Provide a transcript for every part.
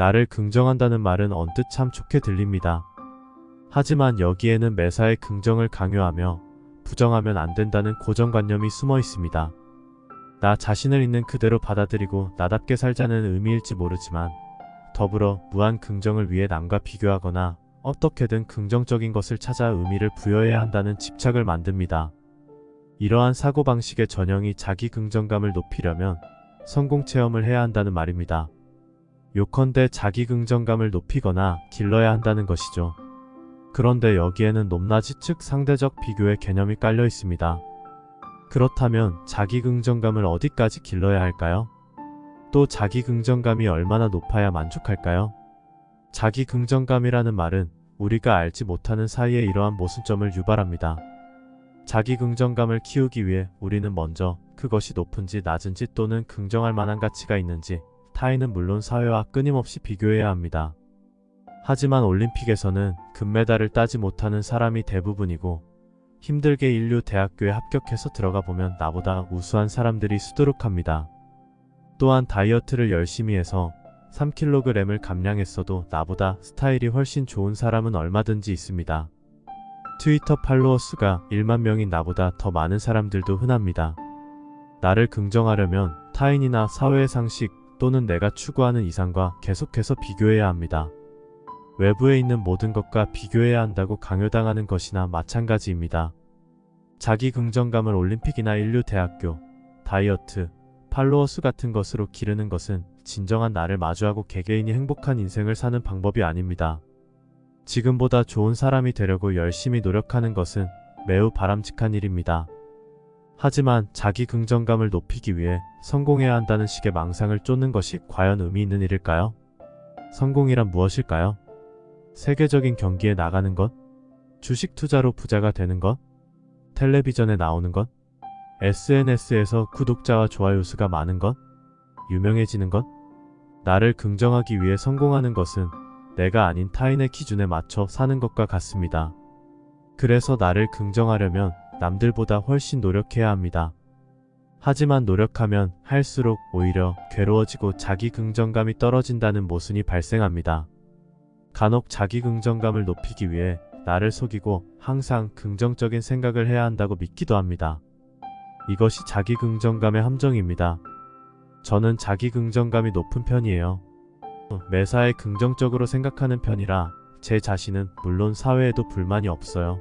나를 긍정한다는 말은 언뜻 참 좋게 들립니다. 하지만 여기에는 매사에 긍정을 강요하며 부정하면 안 된다는 고정관념이 숨어 있습니다. 나 자신을 있는 그대로 받아들이고 나답게 살자는 의미일지 모르지만 더불어 무한 긍정을 위해 남과 비교하거나 어떻게든 긍정적인 것을 찾아 의미를 부여해야 한다는 집착을 만듭니다. 이러한 사고방식의 전형이 자기 긍정감을 높이려면 성공 체험을 해야 한다는 말입니다. 요컨대 자기 긍정감을 높이거나 길러야 한다는 것이죠. 그런데 여기에는 높낮이 즉 상대적 비교의 개념이 깔려 있습니다. 그렇다면 자기 긍정감을 어디까지 길러야 할까요? 또 자기 긍정감이 얼마나 높아야 만족할까요? 자기 긍정감이라는 말은 우리가 알지 못하는 사이에 이러한 모순점을 유발합니다. 자기 긍정감을 키우기 위해 우리는 먼저 그것이 높은지 낮은지 또는 긍정할 만한 가치가 있는지 타인은 물론 사회와 끊임없이 비교해야 합니다. 하지만 올림픽에서는 금메달을 따지 못하는 사람이 대부분이고 힘들게 인류 대학교에 합격해서 들어가 보면 나보다 우수한 사람들이 수두룩합니다. 또한 다이어트를 열심히 해서 3kg을 감량했어도 나보다 스타일이 훨씬 좋은 사람은 얼마든지 있습니다. 트위터 팔로워 수가 1만 명인 나보다 더 많은 사람들도 흔합니다. 나를 긍정하려면 타인이나 사회의 상식 또는 내가 추구하는 이상과 계속해서 비교해야 합니다. 외부에 있는 모든 것과 비교해야 한다고 강요당하는 것이나 마찬가지입니다. 자기 긍정감을 올림픽이나 인류 대학교, 다이어트, 팔로워 수 같은 것으로 기르는 것은 진정한 나를 마주하고 개개인이 행복한 인생을 사는 방법이 아닙니다. 지금보다 좋은 사람이 되려고 열심히 노력하는 것은 매우 바람직한 일입니다. 하지만 자기 긍정감을 높이기 위해 성공해야 한다는 식의 망상을 쫓는 것이 과연 의미 있는 일일까요? 성공이란 무엇일까요? 세계적인 경기에 나가는 것? 주식 투자로 부자가 되는 것? 텔레비전에 나오는 것? SNS에서 구독자와 좋아요 수가 많은 것? 유명해지는 것? 나를 긍정하기 위해 성공하는 것은 내가 아닌 타인의 기준에 맞춰 사는 것과 같습니다. 그래서 나를 긍정하려면 남들보다 훨씬 노력해야 합니다. 하지만 노력하면 할수록 오히려 괴로워지고 자기 긍정감이 떨어진다는 모순이 발생합니다. 간혹 자기 긍정감을 높이기 위해 나를 속이고 항상 긍정적인 생각을 해야 한다고 믿기도 합니다. 이것이 자기 긍정감의 함정입니다. 저는 자기 긍정감이 높은 편이에요. 매사에 긍정적으로 생각하는 편이라 제 자신은 물론 사회에도 불만이 없어요.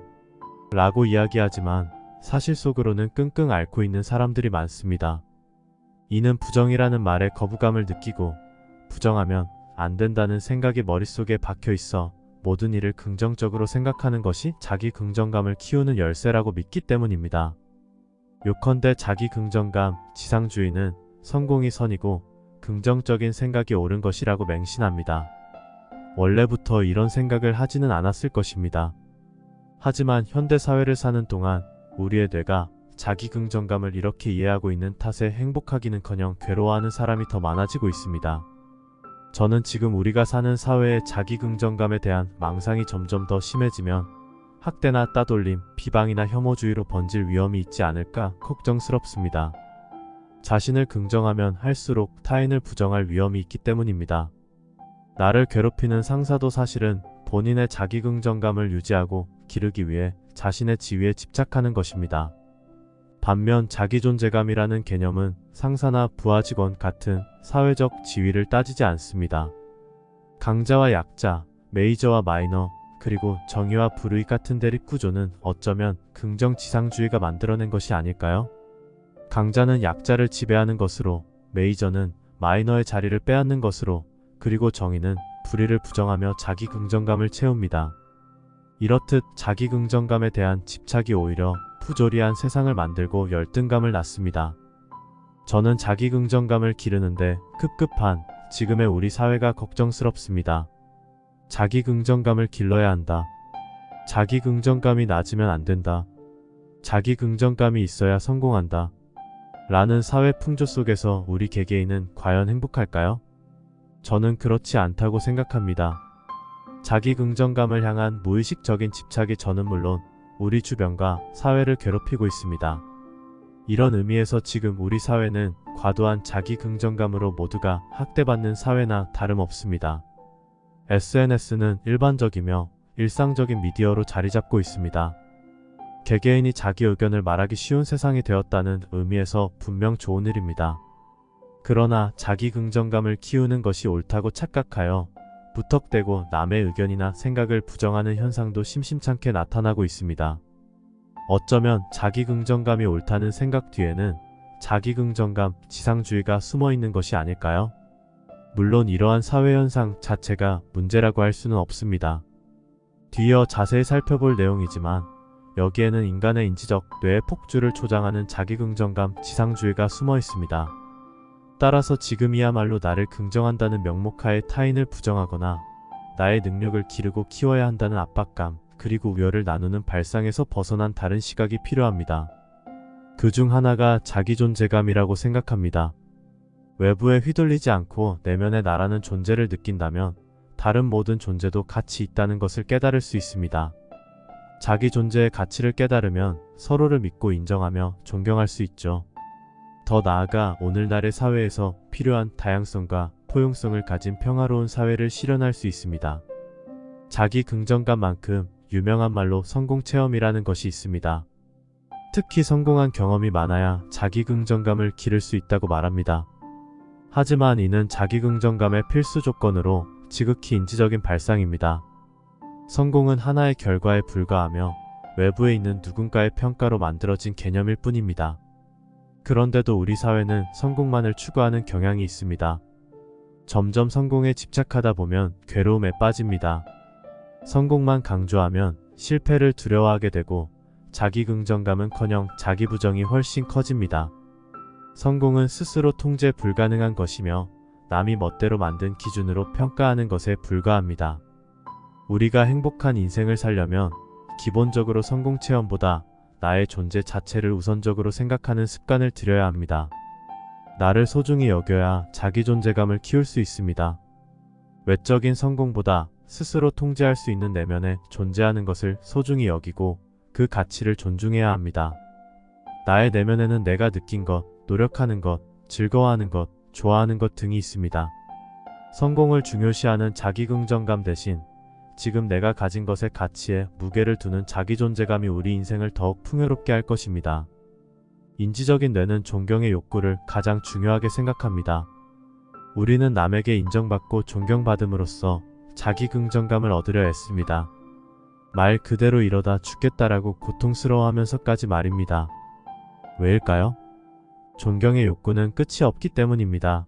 라고 이야기하지만 사실 속으로는 끙끙 앓고 있는 사람들이 많습니다. 이는 부정이라는 말에 거부감을 느끼고 부정하면 안 된다는 생각이 머릿속에 박혀 있어 모든 일을 긍정적으로 생각하는 것이 자기 긍정감을 키우는 열쇠라고 믿기 때문입니다. 요컨대 자기 긍정감, 지상주의는 성공이 선이고 긍정적인 생각이 옳은 것이라고 맹신합니다. 원래부터 이런 생각을 하지는 않았을 것입니다. 하지만 현대사회를 사는 동안 우리의 뇌가 자기 긍정감을 이렇게 이해하고 있는 탓에 행복하기는커녕 괴로워하는 사람이 더 많아지고 있습니다. 저는 지금 우리가 사는 사회의 자기 긍정감에 대한 망상이 점점 더 심해지면 학대나 따돌림, 비방이나 혐오주의로 번질 위험이 있지 않을까 걱정스럽습니다. 자신을 긍정하면 할수록 타인을 부정할 위험이 있기 때문입니다. 나를 괴롭히는 상사도 사실은 본인의 자기 긍정감을 유지하고 기르기 위해 자신의 지위에 집착하는 것입니다. 반면 자기 존재감이라는 개념은 상사나 부하 직원 같은 사회적 지위를 따지지 않습니다. 강자와 약자, 메이저와 마이너, 그리고 정의와 불의 같은 대립구조는 어쩌면 긍정지상주의가 만들어낸 것이 아닐까요? 강자는 약자를 지배하는 것으로, 메이저는 마이너의 자리를 빼앗는 것으로, 그리고 정의는 불의를 부정하며 자기 긍정감을 채웁니다. 이렇듯 자기 긍정감에 대한 집착이 오히려 부조리한 세상을 만들고 열등감을 낳습니다. 저는 자기 긍정감을 기르는데 급급한 지금의 우리 사회가 걱정스럽습니다. 자기 긍정감을 길러야 한다. 자기 긍정감이 낮으면 안 된다. 자기 긍정감이 있어야 성공한다. 라는 사회 풍조 속에서 우리 개개인은 과연 행복할까요? 저는 그렇지 않다고 생각합니다. 자기 긍정감을 향한 무의식적인 집착이 저는 물론 우리 주변과 사회를 괴롭히고 있습니다. 이런 의미에서 지금 우리 사회는 과도한 자기 긍정감으로 모두가 학대받는 사회나 다름없습니다. SNS는 일반적이며 일상적인 미디어로 자리 잡고 있습니다. 개개인이 자기 의견을 말하기 쉬운 세상이 되었다는 의미에서 분명 좋은 일입니다. 그러나 자기 긍정감을 키우는 것이 옳다고 착각하여 무턱대고 남의 의견이나 생각을 부정하는 현상도 심심찮게 나타나고 있습니다. 어쩌면 자기 긍정감이 옳다는 생각 뒤에는 자기 긍정감, 지상주의가 숨어 있는 것이 아닐까요? 물론 이러한 사회현상 자체가 문제라고 할 수는 없습니다. 뒤이어 자세히 살펴볼 내용이지만 여기에는 인간의 인지적 뇌의 폭주를 조장하는 자기 긍정감, 지상주의가 숨어 있습니다. 따라서 지금이야말로 나를 긍정한다는 명목하에 타인을 부정하거나 나의 능력을 기르고 키워야 한다는 압박감, 그리고 우열을 나누는 발상에서 벗어난 다른 시각이 필요합니다. 그 중 하나가 자기 존재감이라고 생각합니다. 외부에 휘둘리지 않고 내면의 나라는 존재를 느낀다면 다른 모든 존재도 가치 있다는 것을 깨달을 수 있습니다. 자기 존재의 가치를 깨달으면 서로를 믿고 인정하며 존경할 수 있죠. 더 나아가 오늘날의 사회에서 필요한 다양성과 포용성을 가진 평화로운 사회를 실현할 수 있습니다. 자기 긍정감만큼 유명한 말로 성공 체험이라는 것이 있습니다. 특히 성공한 경험이 많아야 자기 긍정감을 기를 수 있다고 말합니다. 하지만 이는 자기 긍정감의 필수 조건으로 지극히 인지적인 발상입니다. 성공은 하나의 결과에 불과하며 외부에 있는 누군가의 평가로 만들어진 개념일 뿐입니다. 그런데도 우리 사회는 성공만을 추구하는 경향이 있습니다. 점점 성공에 집착하다 보면 괴로움에 빠집니다. 성공만 강조하면 실패를 두려워하게 되고 자기 긍정감은커녕 자기 부정이 훨씬 커집니다. 성공은 스스로 통제 불가능한 것이며 남이 멋대로 만든 기준으로 평가하는 것에 불과합니다. 우리가 행복한 인생을 살려면 기본적으로 성공 체험보다 나의 존재 자체를 우선적으로 생각하는 습관을 들여야 합니다. 나를 소중히 여겨야 자기 존재감을 키울 수 있습니다. 외적인 성공보다 스스로 통제할 수 있는 내면에 존재하는 것을 소중히 여기고 그 가치를 존중해야 합니다. 나의 내면에는 내가 느낀 것, 노력하는 것, 즐거워하는 것, 좋아하는 것 등이 있습니다. 성공을 중요시하는 자기 긍정감 대신 지금 내가 가진 것의 가치에 무게를 두는 자기 존재감이 우리 인생을 더욱 풍요롭게 할 것입니다. 인지적인 뇌는 존경의 욕구를 가장 중요하게 생각합니다. 우리는 남에게 인정받고 존경받음으로써 자기 긍정감을 얻으려 했습니다. 말 그대로 이러다 죽겠다라고 고통스러워하면서까지 말입니다. 왜일까요? 존경의 욕구는 끝이 없기 때문입니다.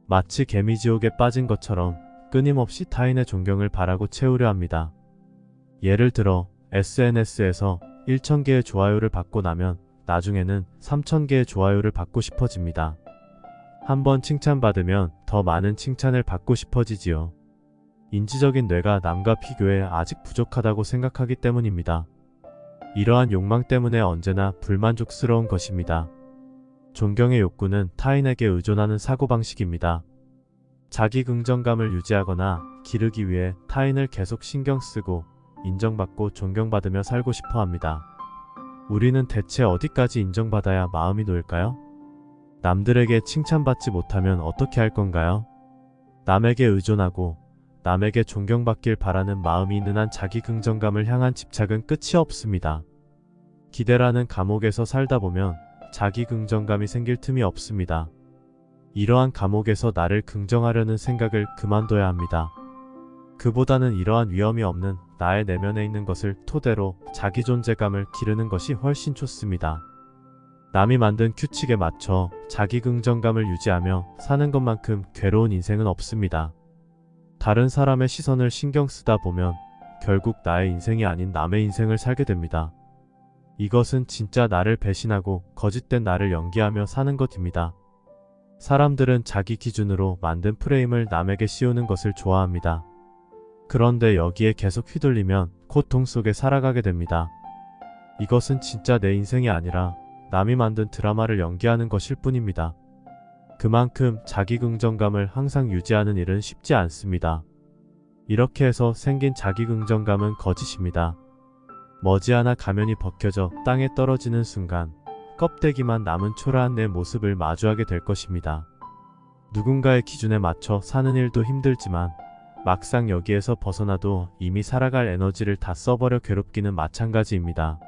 마치 개미지옥에 빠진 것처럼 끊임없이 타인의 존경을 바라고 채우려 합니다. 예를 들어 SNS에서 1000개의 좋아요를 받고 나면 나중에는 3000개의 좋아요를 받고 싶어집니다. 한번 칭찬받으면 더 많은 칭찬을 받고 싶어지지요. 인지적인 뇌가 남과 비교해 아직 부족하다고 생각하기 때문입니다. 이러한 욕망 때문에 언제나 불만족스러운 것입니다. 존경의 욕구는 타인에게 의존하는 사고방식입니다. 자기 긍정감을 유지하거나 기르기 위해 타인을 계속 신경 쓰고 인정받고 존경받으며 살고 싶어 합니다. 우리는 대체 어디까지 인정받아야 마음이 놓일까요? 남들에게 칭찬받지 못하면 어떻게 할 건가요? 남에게 의존하고 남에게 존경받길 바라는 마음이 있는 한 자기 긍정감을 향한 집착은 끝이 없습니다. 기대라는 감옥에서 살다 보면 자기 긍정감이 생길 틈이 없습니다. 이러한 감옥에서 나를 긍정하려는 생각을 그만둬야 합니다. 그보다는 이러한 위험이 없는 나의 내면에 있는 것을 토대로 자기 존재감을 기르는 것이 훨씬 좋습니다. 남이 만든 규칙에 맞춰 자기 긍정감을 유지하며 사는 것만큼 괴로운 인생은 없습니다. 다른 사람의 시선을 신경 쓰다 보면 결국 나의 인생이 아닌 남의 인생을 살게 됩니다. 이것은 진짜 나를 배신하고 거짓된 나를 연기하며 사는 것입니다. 사람들은 자기 기준으로 만든 프레임을 남에게 씌우는 것을 좋아합니다. 그런데 여기에 계속 휘둘리면 고통 속에 살아가게 됩니다. 이것은 진짜 내 인생이 아니라 남이 만든 드라마를 연기하는 것일 뿐입니다. 그만큼 자기 긍정감을 항상 유지하는 일은 쉽지 않습니다. 이렇게 해서 생긴 자기 긍정감은 거짓입니다. 머지않아 가면이 벗겨져 땅에 떨어지는 순간 껍데기만 남은 초라한 내 모습을 마주하게 될 것입니다. 누군가의 기준에 맞춰 사는 일도 힘들지만 막상 여기에서 벗어나도 이미 살아갈 에너지를 다 써버려 괴롭기는 마찬가지입니다.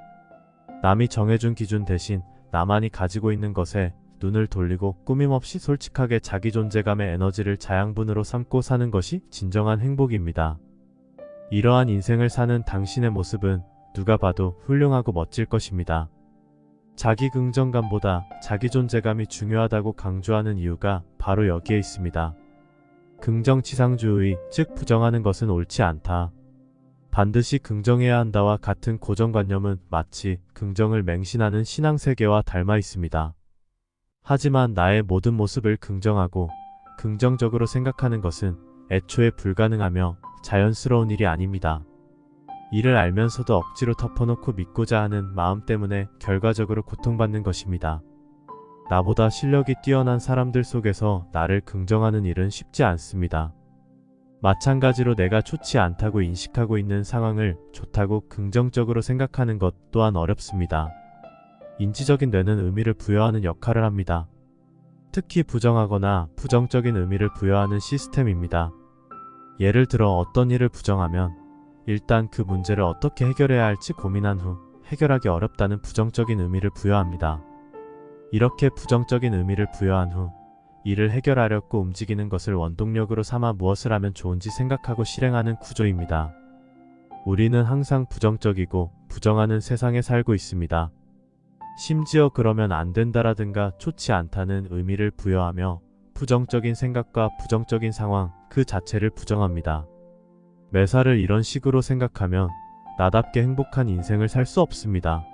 남이 정해준 기준 대신 나만이 가지고 있는 것에 눈을 돌리고 꾸밈없이 솔직하게 자기 존재감의 에너지를 자양분으로 삼고 사는 것이 진정한 행복입니다. 이러한 인생을 사는 당신의 모습은 누가 봐도 훌륭하고 멋질 것입니다. 자기 긍정감보다 자기 존재감이 중요하다고 강조하는 이유가 바로 여기에 있습니다. 긍정치상주의, 즉 부정하는 것은 옳지 않다. 반드시 긍정해야 한다와 같은 고정관념은 마치 긍정을 맹신하는 신앙세계와 닮아 있습니다. 하지만 나의 모든 모습을 긍정하고 긍정적으로 생각하는 것은 애초에 불가능하며 자연스러운 일이 아닙니다. 이를 알면서도 억지로 덮어놓고 믿고자 하는 마음 때문에 결과적으로 고통받는 것입니다. 나보다 실력이 뛰어난 사람들 속에서 나를 긍정하는 일은 쉽지 않습니다. 마찬가지로 내가 좋지 않다고 인식하고 있는 상황을 좋다고 긍정적으로 생각하는 것 또한 어렵습니다. 인지적인 뇌는 의미를 부여하는 역할을 합니다. 특히 부정하거나 부정적인 의미를 부여하는 시스템입니다. 예를 들어 어떤 일을 부정하면 일단 그 문제를 어떻게 해결해야 할지 고민한 후 해결하기 어렵다는 부정적인 의미를 부여합니다. 이렇게 부정적인 의미를 부여한 후 이를 해결하려고 움직이는 것을 원동력으로 삼아 무엇을 하면 좋은지 생각하고 실행하는 구조입니다. 우리는 항상 부정적이고 부정하는 세상에 살고 있습니다. 심지어 그러면 안 된다라든가 좋지 않다는 의미를 부여하며 부정적인 생각과 부정적인 상황 그 자체를 부정합니다. 매사를 이런 식으로 생각하면 나답게 행복한 인생을 살 수 없습니다.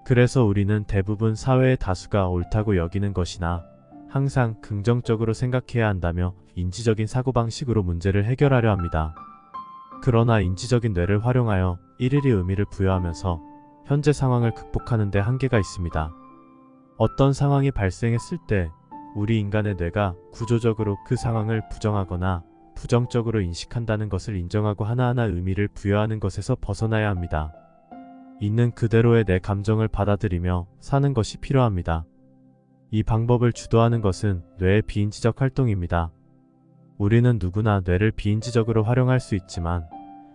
그래서 우리는 대부분 사회의 다수가 옳다고 여기는 것이나 항상 긍정적으로 생각해야 한다며 인지적인 사고방식으로 문제를 해결하려 합니다. 그러나 인지적인 뇌를 활용하여 일일이 의미를 부여하면서 현재 상황을 극복하는 데 한계가 있습니다. 어떤 상황이 발생했을 때 우리 인간의 뇌가 구조적으로 그 상황을 부정하거나 부정적으로 인식한다는 것을 인정하고 하나하나 의미를 부여하는 것에서 벗어나야 합니다. 있는 그대로의 내 감정을 받아들이며 사는 것이 필요합니다. 이 방법을 주도하는 것은 뇌의 비인지적 활동입니다. 우리는 누구나 뇌를 비인지적으로 활용할 수 있지만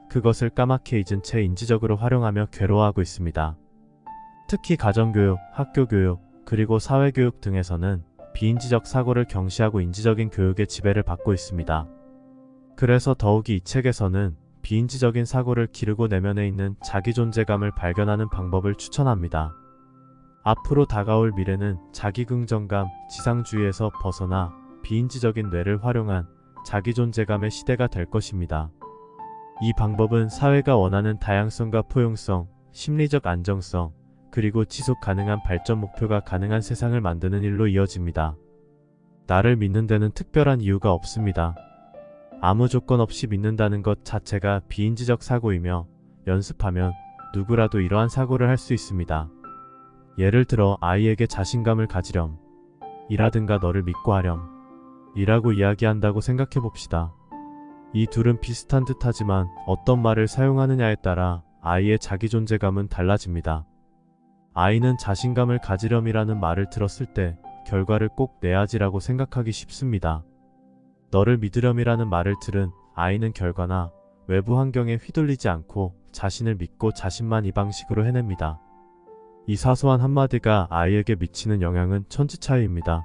그것을 까맣게 잊은 채 인지적으로 활용하며 괴로워하고 있습니다. 특히 가정교육, 학교교육, 그리고 사회교육 등에서는 비인지적 사고를 경시하고 인지적인 교육의 지배를 받고 있습니다. 그래서 더욱이 이 책에서는 비인지적인 사고를 기르고 내면에 있는 자기 존재감을 발견하는 방법을 추천합니다. 앞으로 다가올 미래는 자기 긍정감, 지상주의에서 벗어나 비인지적인 뇌를 활용한 자기 존재감의 시대가 될 것입니다. 이 방법은 사회가 원하는 다양성과 포용성, 심리적 안정성, 그리고 지속 가능한 발전 목표가 가능한 세상을 만드는 일로 이어집니다. 나를 믿는 데는 특별한 이유가 없습니다. 아무 조건 없이 믿는다는 것 자체가 비인지적 사고이며 연습하면 누구라도 이러한 사고를 할 수 있습니다. 예를 들어 아이에게 자신감을 가지렴 이라든가 너를 믿고 하렴 이라고 이야기한다고 생각해 봅시다. 이 둘은 비슷한 듯 하지만 어떤 말을 사용하느냐에 따라 아이의 자기 존재감은 달라집니다. 아이는 자신감을 가지렴이라는 말을 들었을 때 결과를 꼭 내야지라고 생각하기 쉽습니다. 너를 믿으렴이라는 말을 들은 아이는 결과나 외부 환경에 휘둘리지 않고 자신을 믿고 자신만 이 방식으로 해냅니다. 이 사소한 한마디가 아이에게 미치는 영향은 천지차이입니다.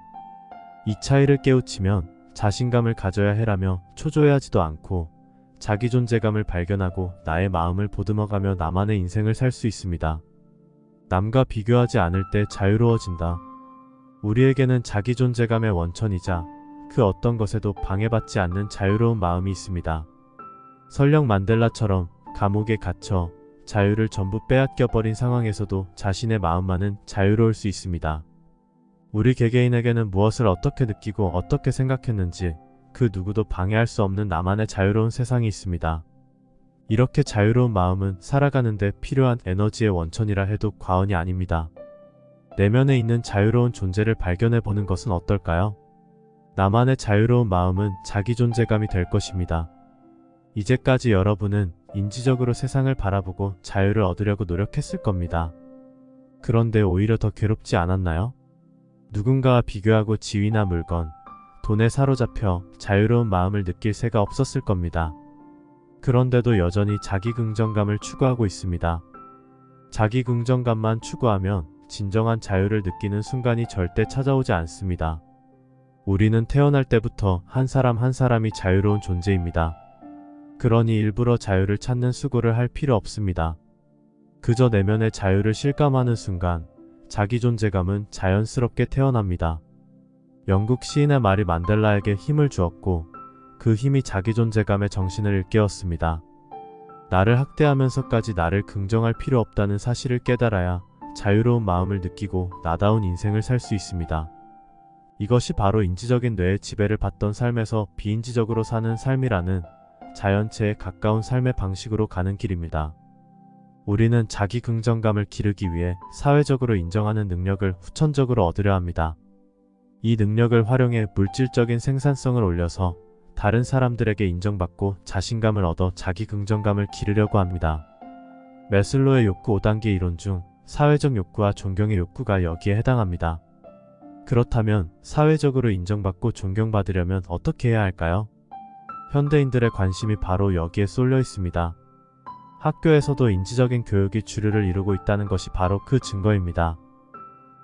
이 차이를 깨우치면 자신감을 가져야 해라며 초조해하지도 않고 자기 존재감을 발견하고 나의 마음을 보듬어가며 나만의 인생을 살 수 있습니다. 남과 비교하지 않을 때 자유로워진다. 우리에게는 자기 존재감의 원천이자 그 어떤 것에도 방해받지 않는 자유로운 마음이 있습니다. 설령 만델라처럼 감옥에 갇혀 자유를 전부 빼앗겨버린 상황에서도 자신의 마음만은 자유로울 수 있습니다. 우리 개개인에게는 무엇을 어떻게 느끼고 어떻게 생각했는지 그 누구도 방해할 수 없는 나만의 자유로운 세상이 있습니다. 이렇게 자유로운 마음은 살아가는 데 필요한 에너지의 원천이라 해도 과언이 아닙니다. 내면에 있는 자유로운 존재를 발견해 보는 것은 어떨까요? 나만의 자유로운 마음은 자기 존재감이 될 것입니다. 이제까지 여러분은 인지적으로 세상을 바라보고 자유를 얻으려고 노력했을 겁니다. 그런데 오히려 더 괴롭지 않았나요? 누군가와 비교하고 지위나 물건, 돈에 사로잡혀 자유로운 마음을 느낄 새가 없었을 겁니다. 그런데도 여전히 자기 긍정감을 추구하고 있습니다. 자기 긍정감만 추구하면 진정한 자유를 느끼는 순간이 절대 찾아오지 않습니다. 우리는 태어날 때부터 한 사람 한 사람이 자유로운 존재입니다. 그러니 일부러 자유를 찾는 수고를 할 필요 없습니다. 그저 내면의 자유를 실감하는 순간 자기 존재감은 자연스럽게 태어납니다. 영국 시인의 말이 만델라에게 힘을 주었고 그 힘이 자기 존재감의 정신을 일깨웠습니다. 나를 학대하면서까지 나를 긍정할 필요 없다는 사실을 깨달아야 자유로운 마음을 느끼고 나다운 인생을 살 수 있습니다. 이것이 바로 인지적인 뇌의 지배를 받던 삶에서 비인지적으로 사는 삶이라는 자연체에 가까운 삶의 방식으로 가는 길입니다. 우리는 자기 긍정감을 기르기 위해 사회적으로 인정하는 능력을 후천적으로 얻으려 합니다. 이 능력을 활용해 물질적인 생산성을 올려서 다른 사람들에게 인정받고 자신감을 얻어 자기 긍정감을 기르려고 합니다. 매슬로의 욕구 5단계 이론 중 사회적 욕구와 존경의 욕구가 여기에 해당합니다. 그렇다면 사회적으로 인정받고 존경받으려면 어떻게 해야 할까요? 현대인들의 관심이 바로 여기에 쏠려 있습니다. 학교에서도 인지적인 교육이 주류를 이루고 있다는 것이 바로 그 증거입니다.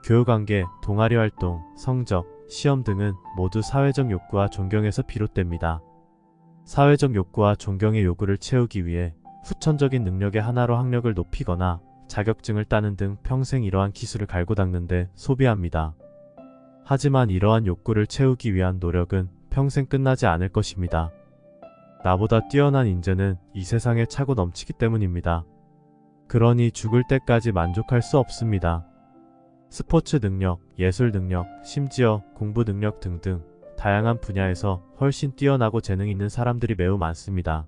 교육관계, 동아리 활동, 성적, 시험 등은 모두 사회적 욕구와 존경에서 비롯됩니다. 사회적 욕구와 존경의 요구를 채우기 위해 후천적인 능력의 하나로 학력을 높이거나 자격증을 따는 등 평생 이러한 기술을 갈고 닦는데 소비합니다. 하지만 이러한 욕구를 채우기 위한 노력은 평생 끝나지 않을 것입니다. 나보다 뛰어난 인재는 이 세상에 차고 넘치기 때문입니다. 그러니 죽을 때까지 만족할 수 없습니다. 스포츠 능력, 예술 능력, 심지어 공부 능력 등등 다양한 분야에서 훨씬 뛰어나고 재능 있는 사람들이 매우 많습니다.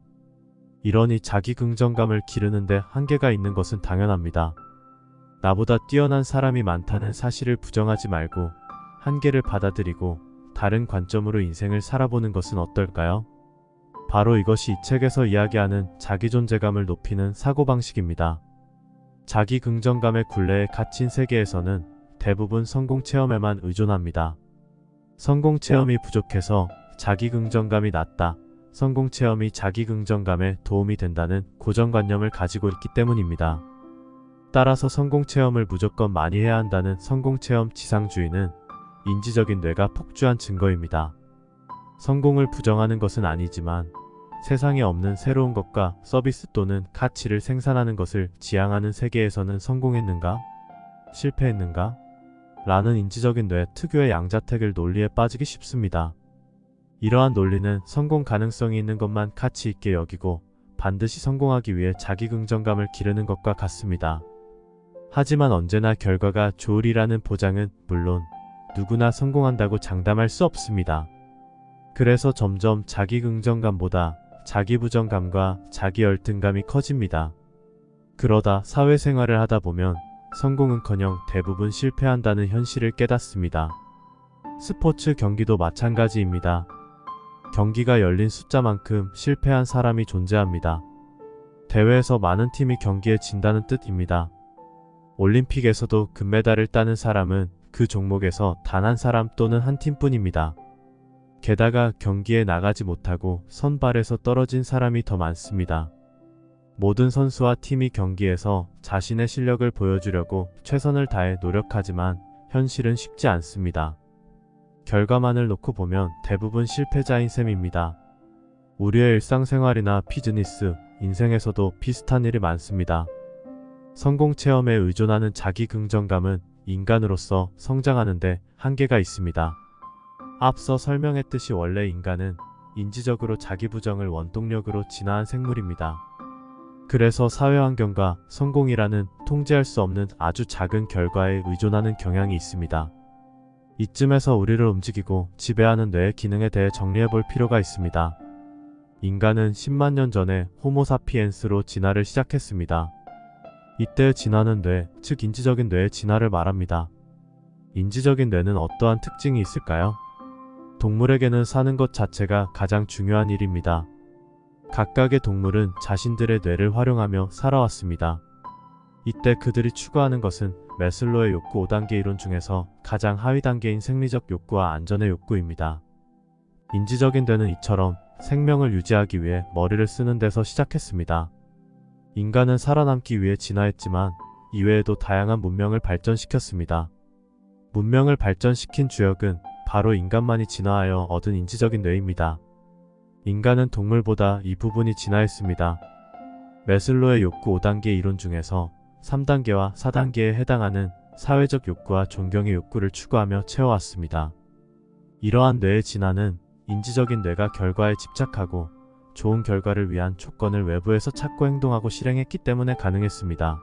이러니 자기 긍정감을 기르는데 한계가 있는 것은 당연합니다. 나보다 뛰어난 사람이 많다는 사실을 부정하지 말고 한계를 받아들이고 다른 관점으로 인생을 살아보는 것은 어떨까요? 바로 이것이 이 책에서 이야기하는 자기 존재감을 높이는 사고방식입니다. 자기 긍정감의 굴레에 갇힌 세계에서는 대부분 성공 체험에만 의존합니다. 성공 체험이 부족해서 자기 긍정감이 낮다, 성공 체험이 자기 긍정감에 도움이 된다는 고정관념을 가지고 있기 때문입니다. 따라서 성공 체험을 무조건 많이 해야 한다는 성공 체험 지상주의는 인지적인 뇌가 폭주한 증거입니다. 성공을 부정하는 것은 아니지만 세상에 없는 새로운 것과 서비스 또는 가치를 생산하는 것을 지향하는 세계에서는 성공했는가? 실패했는가? 라는 인지적인 뇌 특유의 양자택일 논리에 빠지기 쉽습니다. 이러한 논리는 성공 가능성이 있는 것만 가치 있게 여기고 반드시 성공하기 위해 자기 긍정감을 기르는 것과 같습니다. 하지만 언제나 결과가 좋으리라는 보장은 물론 누구나 성공한다고 장담할 수 없습니다. 그래서 점점 자기 긍정감보다 자기 부정감과 자기 열등감이 커집니다. 그러다 사회생활을 하다 보면 성공은커녕 대부분 실패한다는 현실을 깨닫습니다. 스포츠 경기도 마찬가지입니다. 경기가 열린 숫자만큼 실패한 사람이 존재합니다. 대회에서 많은 팀이 경기에 진다는 뜻입니다. 올림픽에서도 금메달을 따는 사람은 그 종목에서 단 한 사람 또는 한 팀뿐입니다. 게다가 경기에 나가지 못하고 선발에서 떨어진 사람이 더 많습니다. 모든 선수와 팀이 경기에서 자신의 실력을 보여주려고 최선을 다해 노력하지만 현실은 쉽지 않습니다. 결과만을 놓고 보면 대부분 실패자인 셈입니다. 우리의 일상생활이나 비즈니스, 인생에서도 비슷한 일이 많습니다. 성공 체험에 의존하는 자기 긍정감은 인간으로서 성장하는데 한계가 있습니다. 앞서 설명했듯이 원래 인간은 인지적으로 자기 부정을 원동력으로 진화한 생물입니다. 그래서 사회환경과 성공이라는 통제할 수 없는 아주 작은 결과에 의존하는 경향이 있습니다. 이쯤에서 우리를 움직이고 지배하는 뇌의 기능에 대해 정리해 볼 필요가 있습니다. 인간은 10만 년 전에 호모사피엔스로 진화를 시작했습니다. 이때의 진화는 뇌, 즉 인지적인 뇌의 진화를 말합니다. 인지적인 뇌는 어떠한 특징이 있을까요? 동물에게는 사는 것 자체가 가장 중요한 일입니다. 각각의 동물은 자신들의 뇌를 활용하며 살아왔습니다. 이때 그들이 추구하는 것은 매슬로의 욕구 5단계 이론 중에서 가장 하위 단계인 생리적 욕구와 안전의 욕구입니다. 인지적인 뇌는 이처럼 생명을 유지하기 위해 머리를 쓰는 데서 시작했습니다. 인간은 살아남기 위해 진화했지만 이외에도 다양한 문명을 발전시켰습니다. 문명을 발전시킨 주역은 바로 인간만이 진화하여 얻은 인지적인 뇌입니다. 인간은 동물보다 이 부분이 진화했습니다. 매슬로의 욕구 5단계 이론 중에서 3단계와 4단계에 해당하는 사회적 욕구와 존경의 욕구를 추구하며 채워왔습니다. 이러한 뇌의 진화는 인지적인 뇌가 결과에 집착하고 좋은 결과를 위한 조건을 외부에서 찾고 행동하고 실행했기 때문에 가능했습니다.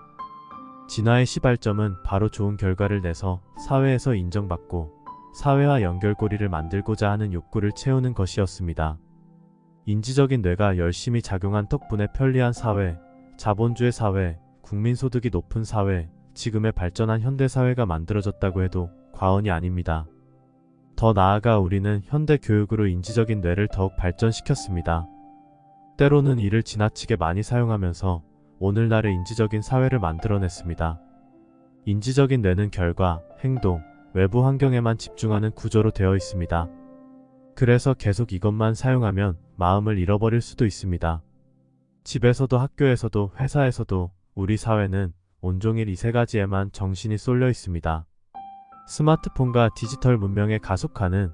진화의 시발점은 바로 좋은 결과를 내서 사회에서 인정받고 사회와 연결고리를 만들고자 하는 욕구를 채우는 것이었습니다. 인지적인 뇌가 열심히 작용한 덕분에 편리한 사회, 자본주의 사회, 국민소득이 높은 사회, 지금의 발전한 현대사회가 만들어졌다고 해도 과언이 아닙니다. 더 나아가 우리는 현대 교육으로 인지적인 뇌를 더욱 발전시켰습니다. 때로는 이를 지나치게 많이 사용하면서 오늘날의 인지적인 사회를 만들어냈습니다. 인지적인 뇌는 결과, 행동, 외부 환경에만 집중하는 구조로 되어 있습니다. 그래서 계속 이것만 사용하면 마음을 잃어버릴 수도 있습니다. 집에서도 학교에서도 회사에서도 우리 사회는 온종일 이 세 가지에만 정신이 쏠려 있습니다. 스마트폰과 디지털 문명의 가속화는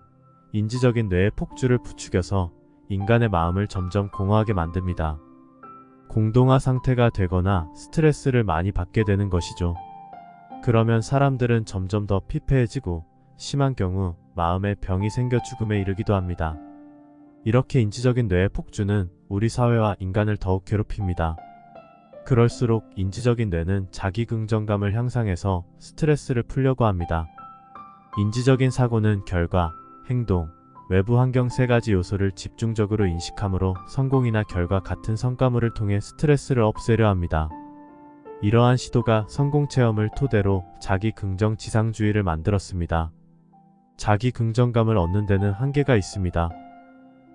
인지적인 뇌의 폭주를 부추겨서 인간의 마음을 점점 공허하게 만듭니다. 공동화 상태가 되거나 스트레스를 많이 받게 되는 것이죠. 그러면 사람들은 점점 더 피폐해지고 심한 경우 마음에 병이 생겨 죽음에 이르기도 합니다. 이렇게 인지적인 뇌의 폭주는 우리 사회와 인간을 더욱 괴롭힙니다. 그럴수록 인지적인 뇌는 자기 긍정감을 향상해서 스트레스를 풀려고 합니다. 인지적인 사고는 결과, 행동, 외부 환경 세 가지 요소를 집중적으로 인식하므로 성공이나 결과 같은 성과물을 통해 스트레스를 없애려 합니다. 이러한 시도가 성공 체험을 토대로 자기 긍정 지상주의를 만들었습니다. 자기 긍정감을 얻는 데는 한계가 있습니다.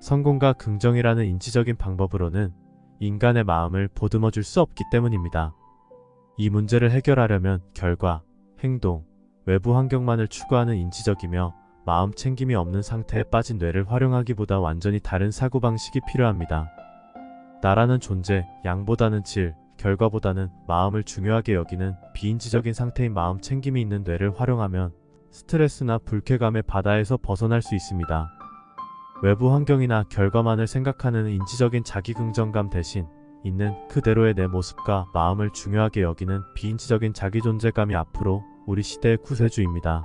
성공과 긍정이라는 인지적인 방법으로는 인간의 마음을 보듬어 줄 수 없기 때문입니다. 이 문제를 해결하려면 결과, 행동, 외부 환경만을 추구하는 인지적이며 마음 챙김이 없는 상태에 빠진 뇌를 활용하기보다 완전히 다른 사고방식이 필요합니다. 나라는 존재, 양보다는 질, 결과보다는 마음을 중요하게 여기는 비인지적인 상태인 마음 챙김이 있는 뇌를 활용하면 스트레스나 불쾌감의 바다에서 벗어날 수 있습니다. 외부 환경이나 결과만을 생각하는 인지적인 자기 긍정감 대신 있는 그대로의 내 모습과 마음을 중요하게 여기는 비인지적인 자기 존재감이 앞으로 우리 시대의 구세주입니다.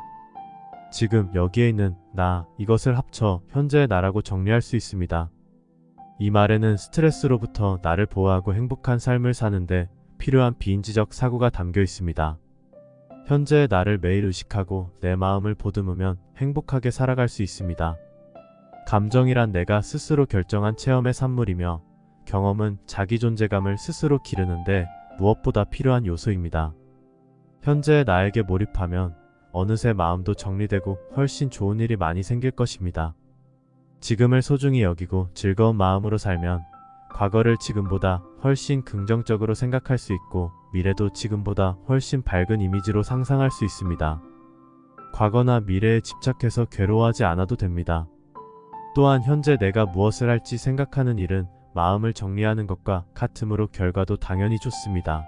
지금 여기에 있는 나, 이것을 합쳐 현재의 나라고 정리할 수 있습니다. 이 말에는 스트레스로부터 나를 보호하고 행복한 삶을 사는데 필요한 비인지적 사고가 담겨 있습니다. 현재의 나를 매일 의식하고 내 마음을 보듬으면 행복하게 살아갈 수 있습니다. 감정이란 내가 스스로 결정한 체험의 산물이며 경험은 자기 존재감을 스스로 기르는데 무엇보다 필요한 요소입니다. 현재의 나에게 몰입하면 어느새 마음도 정리되고 훨씬 좋은 일이 많이 생길 것입니다. 지금을 소중히 여기고 즐거운 마음으로 살면 과거를 지금보다 훨씬 긍정적으로 생각할 수 있고 미래도 지금보다 훨씬 밝은 이미지로 상상할 수 있습니다. 과거나 미래에 집착해서 괴로워하지 않아도 됩니다. 또한 현재 내가 무엇을 할지 생각하는 일은 마음을 정리하는 것과 같으므로 결과도 당연히 좋습니다.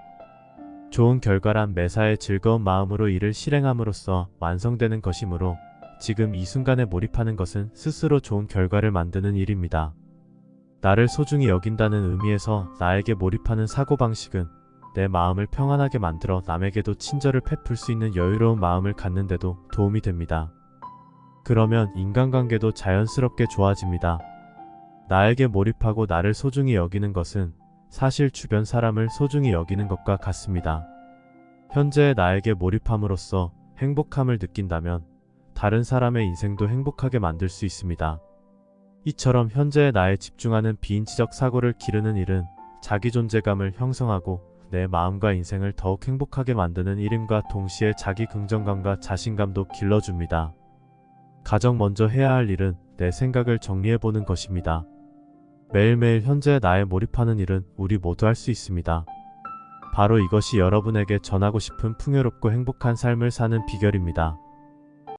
좋은 결과란 매사에 즐거운 마음으로 일을 실행함으로써 완성되는 것이므로 지금 이 순간에 몰입하는 것은 스스로 좋은 결과를 만드는 일입니다. 나를 소중히 여긴다는 의미에서 나에게 몰입하는 사고방식은 내 마음을 평안하게 만들어 남에게도 친절을 베풀 수 있는 여유로운 마음을 갖는 데도 도움이 됩니다. 그러면 인간관계도 자연스럽게 좋아집니다. 나에게 몰입하고 나를 소중히 여기는 것은 사실 주변 사람을 소중히 여기는 것과 같습니다. 현재의 나에게 몰입함으로써 행복함을 느낀다면 다른 사람의 인생도 행복하게 만들 수 있습니다. 이처럼 현재의 나에 집중하는 비인지적 사고를 기르는 일은 자기 존재감을 형성하고 내 마음과 인생을 더욱 행복하게 만드는 일임과 동시에 자기 긍정감과 자신감도 길러줍니다. 가장 먼저 해야 할 일은 내 생각을 정리해보는 것입니다. 매일매일 현재의 나에 몰입하는 일은 우리 모두 할 수 있습니다. 바로 이것이 여러분에게 전하고 싶은 풍요롭고 행복한 삶을 사는 비결입니다.